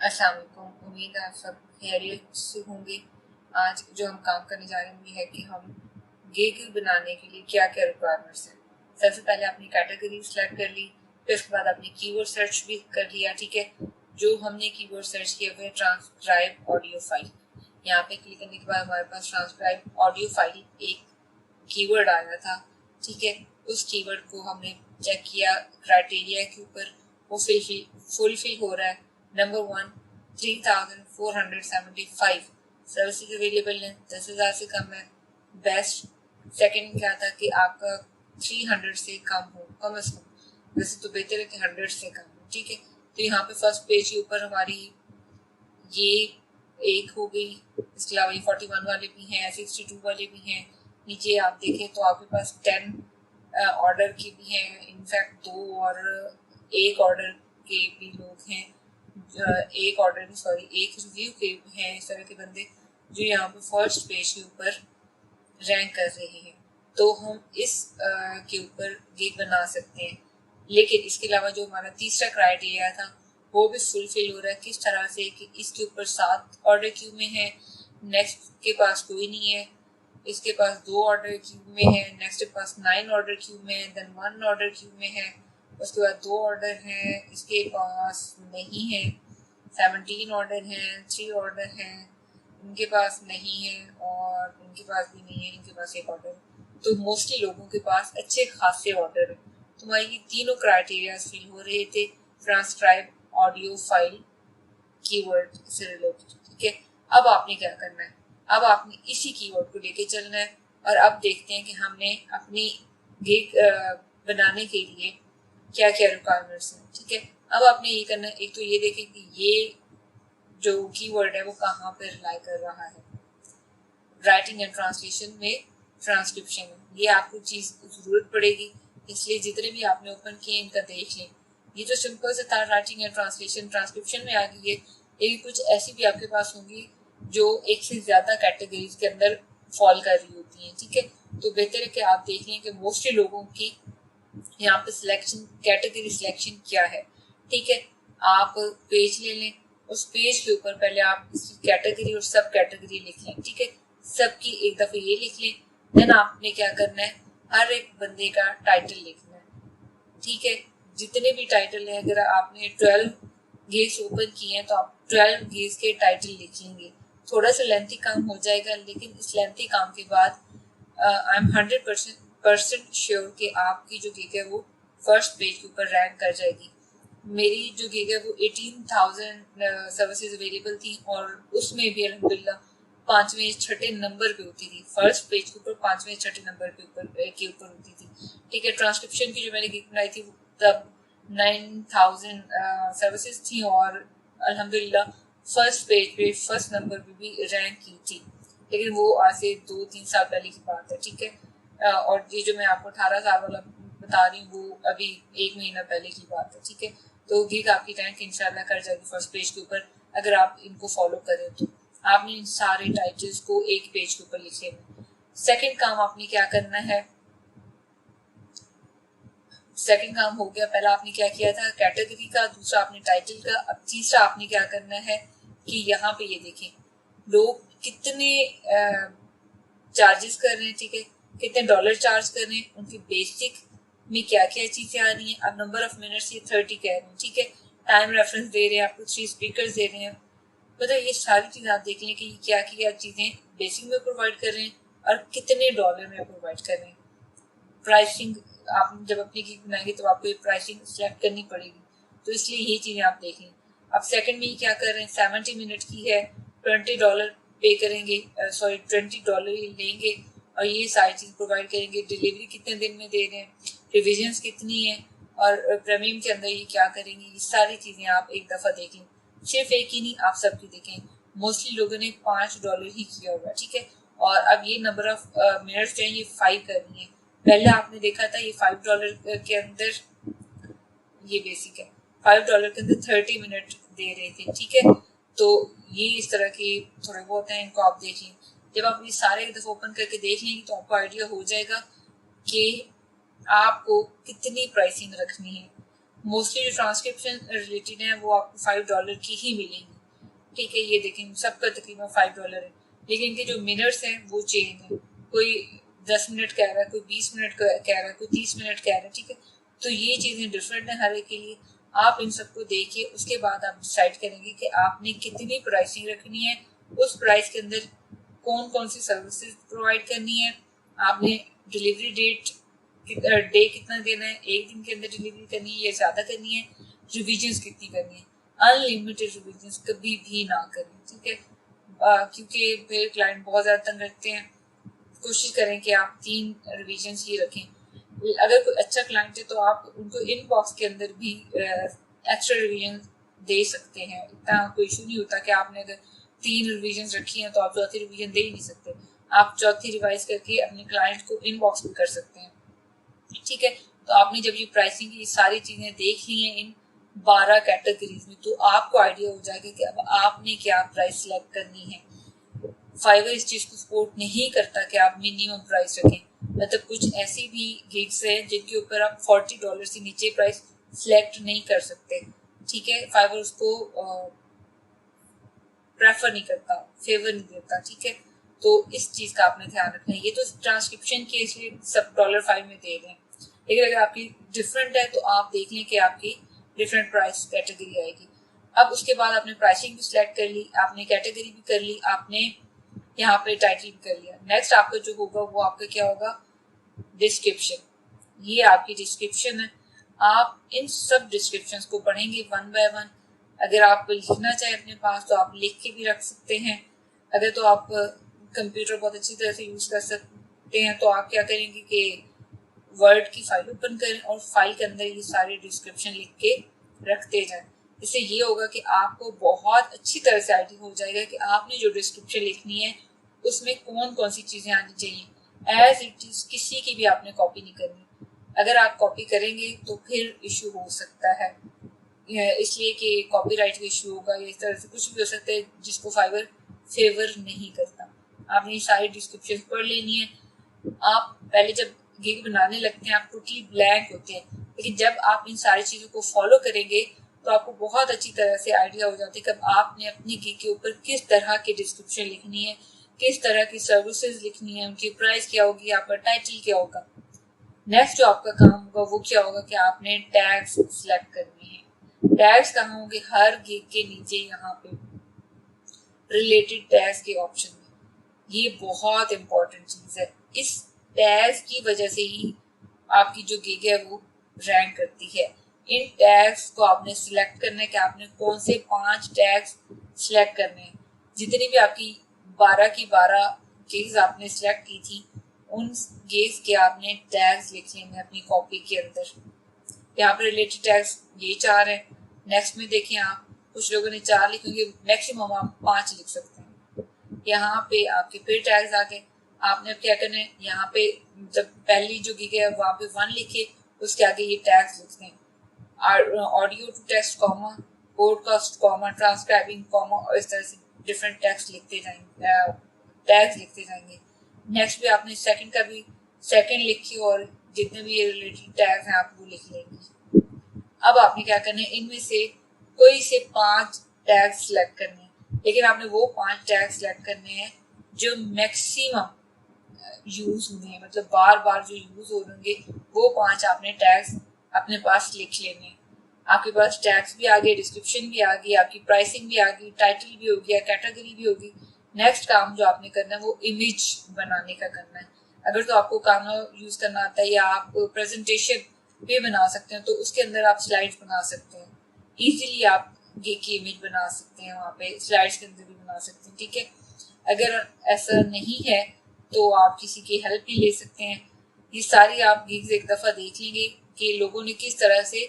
अस्सलाम वालेकुम। उम्मीद है आप सब खैरियत से होंगे। आज जो हम काम करने जा रहे हैं वो है कि हम गिग बनाने के लिए क्या क्या रिक्वायरमेंट्स हैं। सबसे पहले अपनी कैटेगरी सेलेक्ट कर ली, फिर उसके बाद अपनी कीवर्ड सर्च भी कर लिया। ठीक है, जो हमने कीवर्ड सर्च किया वो है ट्रांसक्राइब ऑडियो फाइल। यहाँ पे क्लिक करने के बाद हमारे पास ट्रांसक्राइब ऑडियो फाइल एक कीवर्ड आया था। ठीक है, उस कीवर्ड को हमने चेक किया क्राइटेरिया के ऊपर, वो फुलफिल हो रहा है। नंबर 1, 3475 सर्विसेज अवेलेबल है, 10,000 से कम है, बेस्ट। सेकंड क्या था कि आपका 300 से कम हो, कम से कम। वैसे तो बेहतर है कि 100 से कम हो। ठीक है, तो यहाँ पे फर्स्ट पेज के ऊपर हमारी ये एक हो गई। इसके अलावा ये 41 वाले भी हैं, 62 वाले भी हैं। नीचे आप देखें तो आपके पास 10 ऑर्डर के भी हैं, इनफैक्ट 2 और एक ऑर्डर के भी लोग हैं। एक ऑर्डर भी सॉरी एक रिव्यू के हैं इस तरह के बंदे जो यहाँ पे फर्स्ट पेज के ऊपर रैंक कर रहे हैं। तो हम इस के ऊपर गिग बना सकते हैं। लेकिन इसके अलावा जो हमारा तीसरा क्राइटेरिया था वो भी फुलफिल हो रहा है। किस तरह से कि इसके ऊपर 7 ऑर्डर क्यू में है, नेक्स्ट के पास कोई नहीं है, इसके पास 2 ऑर्डर क्यू में है, नेक्स्ट के पास 9 ऑर्डर क्यू में है, देन 1 ऑर्डर क्यू में है, उसके बाद 2 ऑर्डर हैं, इसके पास नहीं है, 17 ऑर्डर हैं, 3 ऑर्डर हैं, इनके पास नहीं है, और इनके पास भी नहीं है, इनके पास एक ऑर्डर है। तो मोस्टली लोगों के पास अच्छे खासे ऑर्डर है। तुम्हारी ये तीनों क्राइटेरिया फिल हो रहे थे ट्रांसक्राइब ऑडियो फाइल कीवर्ड से रिलेटेड। ठीक है, अब आपने क्या करना है, अब आपने इसी कीवर्ड को लेके चलना है। और अब देखते हैं कि हमने अपनी गिग बनाने के लिए क्या क्या रिक्वायरमेंट्स हैं। ठीक है, अब आपने ये करना है, एक तो ये देखें कि ये जो कीवर्ड है वो कहाँ पे रिलाई कर रहा है। राइटिंग एंड ट्रांसलेशन में ट्रांसक्रिप्शन में ये आपको चीज़ ज़रूरत पड़ेगी, इसलिए जितने भी आपने ओपन किए इनका देख लें। ये तो सिंपल से था राइटिंग एंड ट्रांसलेशन, ट्रांसक्रिप्शन में आ गई है। लेकिन कुछ ऐसी भी आपके पास होंगी जो एक से ज़्यादा कैटेगरीज के अंदर फॉल कर रही होती हैं। ठीक है, तो बेहतर है कि आप देख लें कि मोस्टली लोगों की यहाँ पे सिलेक्शन कैटेगरी सिलेक्शन क्या है। ठीक है, आप पेज ले लें, उस पेज के ऊपर पहले आप इसकी कैटेगरी और सब कैटेगरी लिख लें। ठीक है, सबकी एक दफ़े ये लिख लें। देन आपने क्या करना है, हर एक बंदे का टाइटल लिखना है। ठीक है, जितने भी टाइटल हैं, अगर आपने 12 गिग्स ओपन किए हैं तो आप 12 गिग्स के टाइटल लिख लेंगे। थोड़ा सा लेंथी काम हो जाएगा, लेकिन इस लेंथी काम के बाद आई एम 100% श्योर कि आपकी जो गिग है वो फर्स्ट पेज के ऊपर रैंक कर जाएगी। मेरी जो गिग है वो 18,000 सर्विसेज अवेलेबल थी और उसमें भी अल्हम्दुलिल्लाह 5वें 6ठे नंबर पे होती थी। फर्स्ट पेज के ऊपर 5वें 6ठे नंबर के ऊपर होती थी। ठीक है, ट्रांसक्रिप्शन की जो मैंने गिग बनाई थी तब 9,000 सर्विसेज थी और अल्हम्दुलिल्लाह फर्स्ट पेज पे फर्स्ट नंबर पे भी रैंक की थी। लेकिन वो आज से 2-3 साल पहले की बात है। ठीक है, और ये जो मैं आपको 18 साल वाला बता रही हूँ वो अभी 1 महीना पहले की बात है। ठीक है, तो गिग आपकी रैंक इंशाल्लाह कर जाएगी फर्स्ट पेज के ऊपर अगर आप इनको फॉलो करें। तो आपने इन सारे टाइटल्स को एक पेज के ऊपर लिख लेना। सेकंड काम आपने क्या करना है, सेकंड काम हो गया, पहला आपने क्या किया था कैटेगरी का, दूसरा आपने टाइटल का। अब तीसरा आपने क्या करना है कि यहाँ पे ये देखें लोग कितने चार्जेस कर रहे हैं। ठीक है, कितने डॉलर चार्ज कर रहे हैं, उनकी बेसिक में क्या क्या चीज़ें आ रही हैं। अब नंबर ऑफ मिनट्स ये 30 कह रहे हैं। ठीक है, टाइम रेफरेंस दे रहे हैं, आपको 3 स्पीकर्स दे रहे हैं। मतलब ये सारी चीज़ आप देख लें कि क्या क्या चीज़ें बेसिक में प्रोवाइड कर रहे हैं और कितने डॉलर में प्रोवाइड कर रहे हैं। प्राइसिंग आप जब अपनी गिग बनाएंगे तो आपको ये प्राइसिंग सेलेक्ट करनी पड़ेगी, तो इसलिए ये चीज़ें आप देख लें। अब सेकंड में ये क्या कर रहे हैं, 70 मिनट की है, $20 पे करेंगे, सॉरी $20 ही लेंगे और ये सारी चीज़ प्रोवाइड करेंगे। डिलीवरी कितने दिन में दे रहे हैं, रिविजन्स कितनी है और प्रीमियम के अंदर ये क्या करेंगे, ये सारी चीज़ें आप एक दफ़ा देख लें। सिर्फ एक ही नहीं, आप सबकी देखें। मोस्टली लोगों ने $5 ही किया होगा। ठीक है, और अब ये नंबर ऑफ मिनट्स जो है ये 5 करनी है। पहले आपने देखा था ये $5 के अंदर, ये बेसिक है, $5 के अंदर 30 मिनट दे रहे थे। ठीक है, तो ये इस तरह के थोड़े बहुत हैं, इनको आप देख लें। जब आप ये सारे एक दफ़ा ओपन करके देख लेंगे तो आपको आइडिया हो जाएगा कि आपको कितनी प्राइसिंग रखनी है। मोस्टली जो ट्रांसक्रिप्शन रिलेटेड है वो आपको $5 की ही मिलेंगी। ठीक है, ये देखें सबका तकरीबन $5 है, लेकिन इनके जो मिनट्स हैं वो चेंज है, कोई 10 मिनट कह रहा है, कोई 20 मिनट कह रहा है, कोई 30 मिनट कह रहा है, ठीक है। तो ये चीज़ें डिफरेंट है हर एक के लिए। आप इन सबको देखिए, उसके बाद आप डिसाइड करेंगे कि आपने कितनी प्राइसिंग रखनी है, उस प्राइस के अंदर कौन कौन सी सर्विसेज प्रोवाइड करनी है, आपने डिलीवरी डे कितना देना है, एक दिन के अंदर डिलीवरी करनी है या ज़्यादा करनी है, रिविजन्स कितनी करनी है। अनलिमिटेड रिविजन्स कभी भी ना करें, ठीक है, क्योंकि फिर क्लाइंट बहुत ज़्यादा तंग रखते हैं। कोशिश करें कि आप 3 रिविजन्स ही रखें। अगर कोई अच्छा क्लाइंट है तो आप उनको इनबॉक्स के अंदर भी एक्स्ट्रा रिवीजन दे सकते हैं, इतना कोई इशू नहीं होता कि आपने अगर 3 रिवीजन रखी हैं तो आप चौथी रिवीजन दे ही नहीं सकते, आप चौथी रिवाइज करके अपने क्लाइंट को इनबॉक्स भी कर सकते हैं, ठीक है। तो आपने जब ये प्राइसिंग की सारी चीजें देख ली हैं इन 12 कैटेगरीज में, तो आपको आइडिया हो जाएगा कि अब आपने क्या प्राइस सिलेक्ट करनी है। फाइवर इस चीज को सपोर्ट नहीं करता कि आप मिनिमम प्राइस रखें, मतलब कुछ ऐसी भी गिग्स हैं जिनके ऊपर आप $40 से नीचे प्राइस सिलेक्ट नहीं कर सकते, ठीक है। फाइवर उसको प्रेफर नहीं करता, फेवर नहीं देता, ठीक है। तो इस चीज का आपने ध्यान रखना है। ये तो ट्रांसक्रिप्शन के इसलिए सब $5 में दे रहे हैं, लेकिन अगर आपकी डिफरेंट है तो आप देख लें कि आपकी डिफरेंट प्राइस कैटेगरी आएगी। अब उसके बाद आपने प्राइसिंग भी सिलेक्ट कर ली, आपने कैटेगरी भी कर ली, आपने यहाँ पे टाइटल भी कर लिया। नेक्स्ट आपका जो होगा वो आपका क्या होगा, डिस्क्रिप्शन। ये आपकी डिस्क्रिप्शन है, आप इन सब डिस्क्रिप्शन को पढ़ेंगे वन बाय वन। अगर आप लिखना चाहें अपने पास तो आप लिख के भी रख सकते हैं, अगर तो आप कंप्यूटर बहुत अच्छी तरह से यूज कर सकते हैं तो आप क्या करेंगे कि वर्ड की फाइल ओपन करें और फाइल के अंदर ये सारे डिस्क्रिप्शन लिख के रखते जाएं। इससे ये होगा कि आपको बहुत अच्छी तरह से आइडिया हो जाएगा कि आपने जो डिस्क्रिप्शन लिखनी है उसमें कौन कौन सी चीजें आनी चाहिए। एज इट इज किसी की भी आपने कॉपी नहीं करनी, अगर आप कॉपी करेंगे तो फिर इशू हो सकता है, इसलिए कि कॉपीराइट का इशू होगा या इस तरह से कुछ भी हो सकता है जिसको फाइवर फेवर नहीं करता। आपने सारी डिस्क्रिप्शन पढ़ लेनी है। आप पहले जब गिग बनाने लगते हैं आप टोटली ब्लैंक होते हैं, लेकिन जब आप इन सारी चीज़ों को फॉलो करेंगे तो आपको बहुत अच्छी तरह से आइडिया हो जाती है कि आपने अपनी गिग के ऊपर किस तरह की डिस्क्रिप्शन लिखनी है, किस तरह की सर्विसेज लिखनी है, उनकी प्राइस क्या होगी, आपका टाइटल क्या होगा। नेक्स्ट जो आपका काम होगा वो क्या होगा कि आपने टैग्स सिलेक्ट करने हैं। टैग्स कहाँ होंगे, हर गिग के नीचे यहाँ पे रिलेटेड टैग्स के ऑप्शन में। ये बहुत इंपॉर्टेंट चीज है, इस टैग्स की वजह से ही आपकी जो गिग है वो रैंक करती है। इन टैग्स को आपने सिलेक्ट करना है कि आपने कौन से 5 टैग्स सिलेक्ट करने हैं। जितनी भी आपकी 12 की 12 गिग्स आपने सिलेक्ट की थी उन गिग्स के आपने टैग्स लिख लेंगे अपनी कॉपी के अंदर। यहाँ पे रिलेटेड टैग्स ये 4 है। नेक्स्ट में देखें आप, कुछ लोगों ने 4 लिखेंगे, मैक्सिमम आप 5 लिख सकते हैं। यहाँ पे आपके फिर टैग्स आ गए, आपने अब क्या करना है, यहाँ पे जब पहली जो गिग है वहाँ पे 1 लिखे, उसके आगे ये टैग्स लिखते हैं, audio to text comma, podcast comma, transcribing comma, और इस तरह से डिफरेंट टैग्स लिखते जाएंगे। नेक्स्ट भी आपने सेकंड का भी सेकंड लिखी और जितने भी रिलेटेड टैग्स हैं आप वो लिख लेंगे। अब आपने क्या करना है, इनमें से कोई से 5 टैग्स सिलेक्ट करने हैं, लेकिन आपने वो 5 टैग्स सिलेक्ट करने हैं जो मैक्सिमम यूज हुए हैं, मतलब बार बार जो यूज हो होंगे वो 5 आपने टैग्स अपने पास लिख लेने हैं। आपके पास टैग्स भी आ गए, डिस्क्रिप्शन भी आ गई, आपकी प्राइसिंग भी आ गई, टाइटल भी हो गया, कैटेगरी भी होगी। नेक्स्ट काम जो आपने करना है वो इमेज बनाने का करना है। अगर तो आपको कैनवा यूज करना आता है या आप प्रेजेंटेशन भी बना सकते हैं तो उसके अंदर आप स्लाइड्स बना सकते हैं, इजीली आप गिग की इमेज बना सकते हैं, वहाँ पे स्लाइड्स के अंदर भी बना सकते हैं, ठीक है। अगर ऐसा नहीं है तो आप किसी की हेल्प भी ले सकते हैं। ये सारी आप गिग्स एक दफ़ा देख लेंगे कि लोगों ने किस तरह से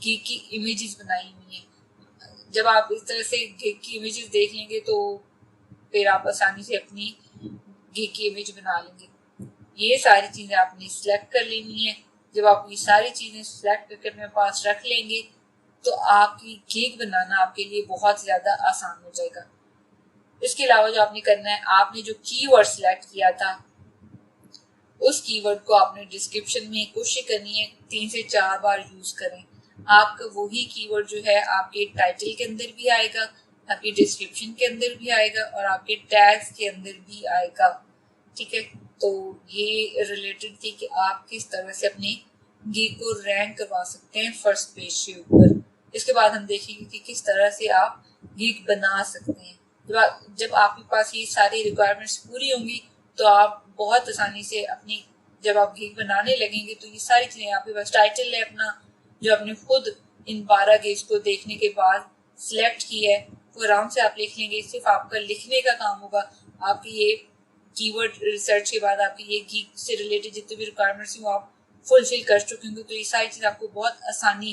गिग की इमेजेस बनाई हुई हैं। जब आप इस तरह से गिग की इमेजेस देख लेंगे तो फिर आप आसानी से अपनी गिग की इमेज बना लेंगे। ये सारी चीज़ें आपने सिलेक्ट कर लेनी है। जब आप ये सारी चीज़ें सिलेक्ट करके अपने पास रख लेंगे तो आपकी गिग बनाना आपके लिए बहुत ज़्यादा आसान हो जाएगा। इसके अलावा जो आपने करना है, आपने जो कीवर्ड सिलेक्ट किया था उस कीवर्ड को आपने डिस्क्रिप्शन में कोशिश करनी है 3 से 4 बार यूज करें। आपका वही कीवर्ड जो है आपके टाइटल के अंदर भी आएगा, आपकी डिस्क्रिप्शन के अंदर भी आएगा और आपके टैग्स के अंदर भी आएगा। ठीक है, तो ये रिलेटेड थी कि आप किस तरह से अपने गीक को रैंक करवा सकते हैं फर्स्ट पेज के ऊपर। इसके बाद हम देखेंगे कि किस तरह से आप गीक बना सकते हैं। जब आपके पास ये सारी रिक्वायरमेंट्स पूरी होंगी तो आप बहुत आसानी से अपनी, जब आप गीक बनाने लगेंगे तो ये सारी चीजें, आपके पास टाइटल है अपना जो आपने खुद इन 12 गीक्स को देखने के बाद सिलेक्ट की है, वो आराम से आप लिख लेंगे। सिर्फ आपका लिखने का काम होगा। आपकी ये कीवर्ड रिसर्च के बाद आपकी ये गीक से रिलेटेड जितने भी रिक्वायरमेंट्स हैं वो आप फुलफिल कर चुके होंगे, तो ये सारी चीज आपको बहुत आसानी